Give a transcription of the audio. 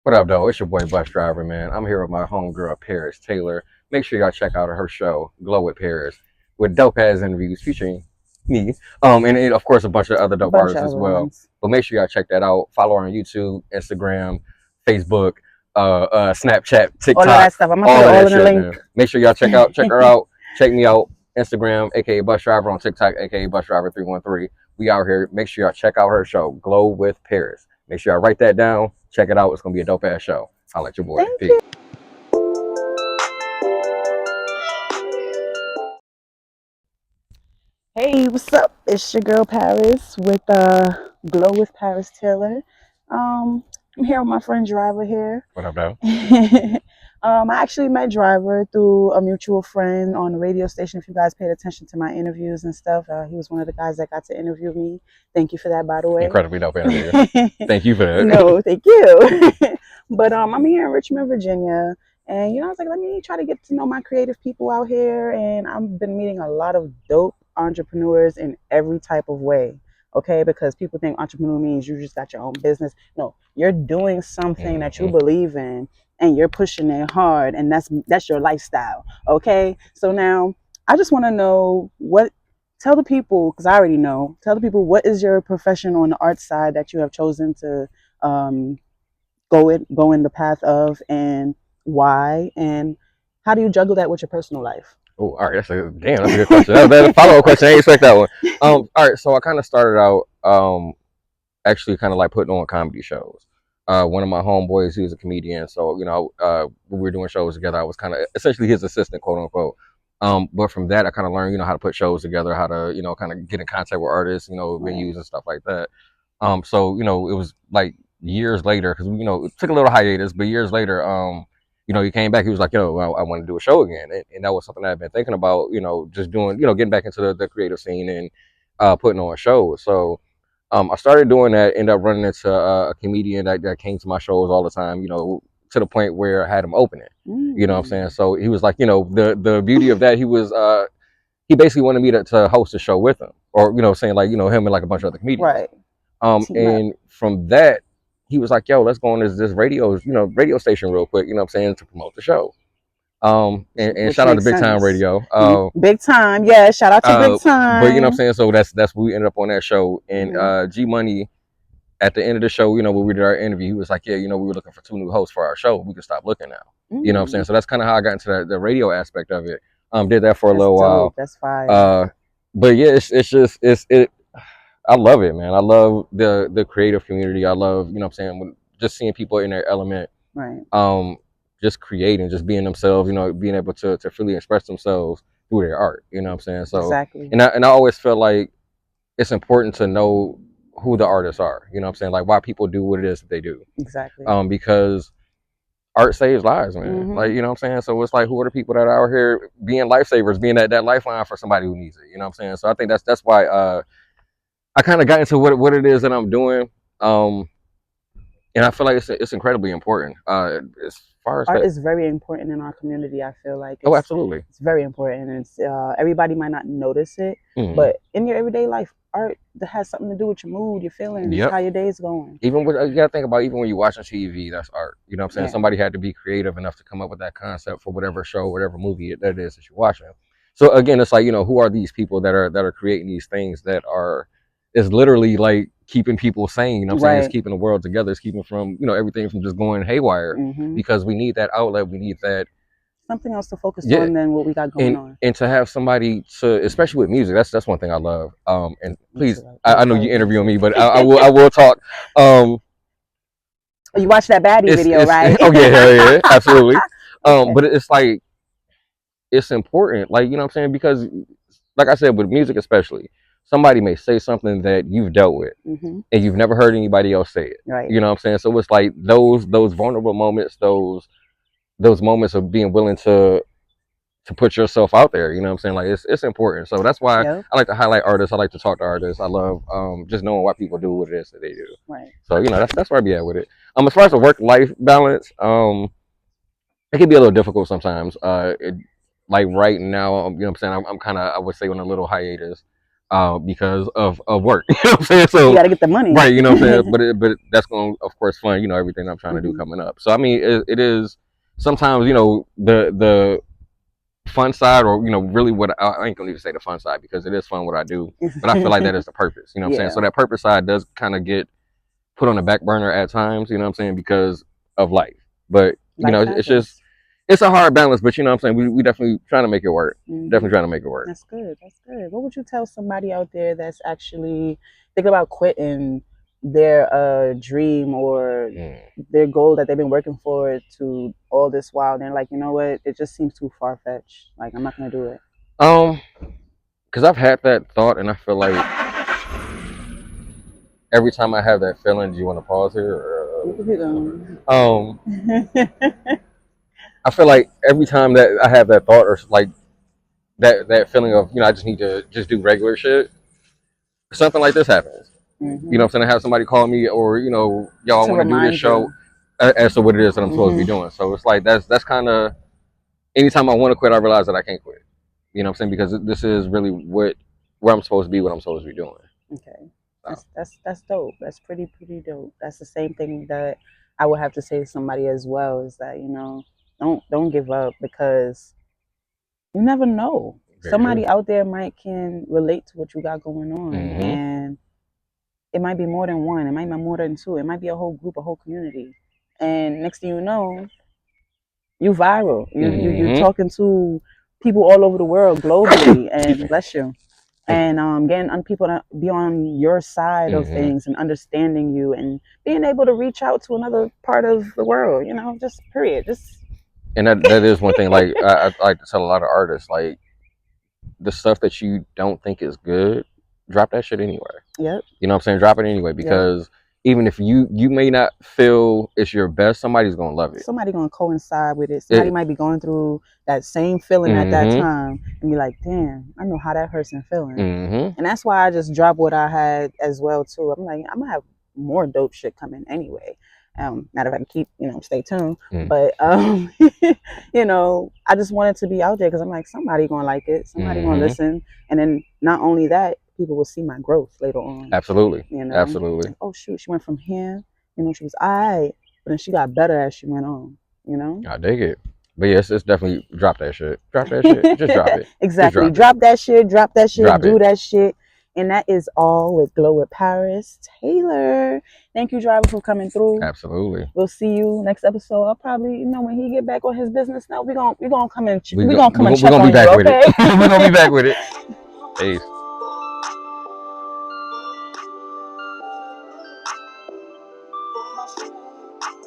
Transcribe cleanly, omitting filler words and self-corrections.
What up, though? It's your boy Bus Driver, man. I'm here with my homegirl, Paristaylor. Make sure y'all check out her show, Glow with Paris, with dope ass interviews featuring me. And of course a bunch of other A dope bunch artists of as other well. ones. But make sure y'all check that out. Follow her on YouTube, Instagram, Facebook, Snapchat, All of TikTok, that stuff. I'm gonna put all it of all that in the shit, link. man. Make sure y'all check her out. Check me out, Instagram, aka Bus Driver, on TikTok, aka Bus Driver 313. We out here. Make sure y'all check out her show, Glow with Paris. Make sure y'all write that down. Check it out. It's gonna be a dope ass show. I'll let your boy. Thank Peace. you. Hey, what's up? It's your girl Paris with Glow with Paris Taylor. I'm here with my friend Driver here. What up, though? I actually met Driver through a mutual friend on the radio station. If you guys paid attention to my interviews and stuff, he was one of the guys that got to interview me. Thank you for that, by the way. Incredibly dope interview. Thank you for that. No, thank you. But I'm here in Richmond, Virginia, and I was like, let me try to get to know my creative people out here, and I've been meeting a lot of dope entrepreneurs in every type of way. Okay, because people think entrepreneur means you just got your own business. No, you're doing something that you Hmm. believe in, and you're pushing it hard, and that's your lifestyle. Okay, so now I just want to know what. Tell the people, because I already know. Tell the people what is your profession on the art side that you have chosen to um, go in the path of, and why, and how do you juggle that with your personal life? Oh, all right. That's a good question. That's a follow up question. I didn't expect that one. All right. So I kind of started out actually kind of like putting on comedy shows. One of my homeboys, he was a comedian, so when we were doing shows together, I was kind of essentially his assistant, quote unquote. But from that, I kind of learned, how to put shows together, how to, kind of get in contact with artists, Right. venues and stuff like that. So it was like years later because it took a little hiatus, but years later, he came back. He was like, "Yo, I want to do a show again," and that was something that I've been thinking about. Just doing, getting back into the creative scene and putting on shows. So I started doing that. Ended up running into a comedian that came to my shows all the time. To the point where I had him open it. You know what I'm saying? Mm. So he was like, the beauty of that, he basically wanted me to host a show with him, or saying like him and like a bunch of other comedians. Right. Team up. And from that, he was like, "Yo, let's go on this radio station real quick." You know what I'm saying, to promote the show. And Which shout out to makes Big Time sense. Radio. Big Time, yeah, shout out to Big But you know what I'm Time. saying. So that's we ended up on that show. And Hmm. G Money at the end of the show, when we did our interview, he was like, "Yeah, we were looking for two new hosts for our show. We could stop looking now." You know what I'm saying. Mm. So that's kind of how I got into the radio aspect of it. Did that for a That's little dope. while. That's fire. Uh, but yeah, it's just it. I love it, man. I love the creative community. I love, what I'm saying, just seeing people in their element, Right. um, just creating, just being themselves, being able to freely express themselves through their art. You know what I'm saying? So, Exactly. and I always feel like it's important to know who the artists are. You know what I'm saying? Like why people do what it is that they do. Exactly. Because art saves lives, man. Hmm. Like, you know what I'm saying? So it's like, who are the people that are out here being lifesavers, being that lifeline for somebody who needs it? You know what I'm saying? So I think that's why I kind of got into what it is that I'm doing, um, and I feel like it's incredibly important. As far as Art that, is very important in our community. I feel like oh, it's absolutely. it's very important, and it's everybody might not notice it, Hmm. but in your everyday life, art that has something to do with your mood, your feelings, Yep. how your day's going. Even with you gotta think about even when you're watching TV, that's art. You know what I'm saying? Yeah. Somebody had to be creative enough to come up with that concept for whatever show, whatever movie that is that you're watching. So again, it's like who are these people that are creating these things that are is literally like keeping people sane. You know what I'm saying? It's Right. keeping the world together. It's keeping from everything from just going haywire Hmm. because we need that outlet. We need that. Something else to focus Yeah, on than what we got going and on. and to have somebody to, especially with music, that's one thing I love. And Me please, too. I I know love you interviewing me, music. but I will talk. Um, You watched that baddie video, it's right? oh yeah, hell yeah, absolutely. Okay. But it's like it's important, like what I'm saying, because like I said, with music especially, somebody may say something that you've dealt with Hmm. and you've never heard anybody else say it. Right. You know what I'm saying? So it's like those vulnerable moments, those moments of being willing to put yourself out there. You know what I'm saying? Like it's important. So that's why Yep. I like to highlight artists. I like to talk to artists. I love just knowing why people do what it is that they do. Right. So that's where I be at with it. As far as the work life balance, it can be a little difficult sometimes. Like right now, what I'm saying, I'm kind of, I would say, on a little hiatus. because of work. You know what I'm saying? You So got to get the money. right, you know what I'm saying? But that's going to, of course, fund, everything I'm trying to do Mhm. coming up. So I mean, it is sometimes, the fun side, or really what I ain't gonna even say the fun side, because it is fun what I do, but I feel like that is the purpose. You know what I'm saying? Yeah, So that purpose side does kind of get put on the back burner at times. You know what I'm saying? Because of life. But life it's just happens. it's a hard balance. But you know what I'm saying? We definitely trying to make it work. Definitely Hmm. trying to make it work. That's good. That's good. What would you tell somebody out there that's actually thinking about quitting their dream or Mm. their goal that they've been working for to all this while? And they're like, you know what? It just seems too far fetched. Like, I'm not gonna do it. Um, because I've had that thought, and I feel like every time I have that feeling, do you want to pause here? You could be done. I feel like every time that I have that thought, or like that feeling of, I just need to just do regular shit, something like this happens. You know Hmm. what I'm saying? I have somebody call me, or yo, I To want to do this remind show you. as to what it is that I'm supposed to be Hmm. doing. So it's like that's kind of, anytime I want to quit, I realize that I can't quit. You know what I'm saying? Because this is really where I'm supposed to be, what I'm supposed to be doing. Okay. So. That's dope. That's pretty dope. That's the same thing that I would have to say to somebody as well, is that, don't give up, because you never know. Very true. Somebody out there might can relate to what you got going on, Mm-hmm. and it might be more than one, it might be more than two, it might be a whole group, a whole community. And next thing you know, you viral. You're Mm-hmm. talking to people all over the world globally, and bless you. Thank you. And getting on people to be on your side of Mm-hmm. things and understanding you and being able to reach out to another part of the world, just period. Just And that is one thing. Like I like to tell a lot of artists, like the stuff that you don't think is good, drop that shit anyway. yep, You know what I'm saying? Drop it anyway, yep. because even if you may not feel it's your best, somebody's gonna love it. Somebody gonna coincide with it. Somebody It. might be going through that same feeling at that Mm-hmm. time and be like, damn, I know how that person feeling. Mm-hmm. And that's why I just dropped what I had as well too. I'm like, I'm gonna have more dope shit coming anyway. Matter of fact, stay tuned. Mm. But I just wanted to be out there because I'm like, somebody gonna like it, somebody gonna Mm-hmm. listen, and then not only that, people will see my growth later on. Absolutely. Like, Absolutely. oh shoot, she went from here, she was alright, but then she got better as she went on. I dig it. But yes, it's definitely drop that shit. Drop that shit. Just drop it. Just Exactly. drop it. Drop that shit, Drop do it. that shit. And that is all with Glow with Paristaylor. Thank you, driver, for coming through. Absolutely. We'll see you next episode. I'll probably, when he get back on his business now, we gonna come and We we go, gonna come we and go, we're check gonna be on you, back with it. okay? We're gonna be back with it. Peace.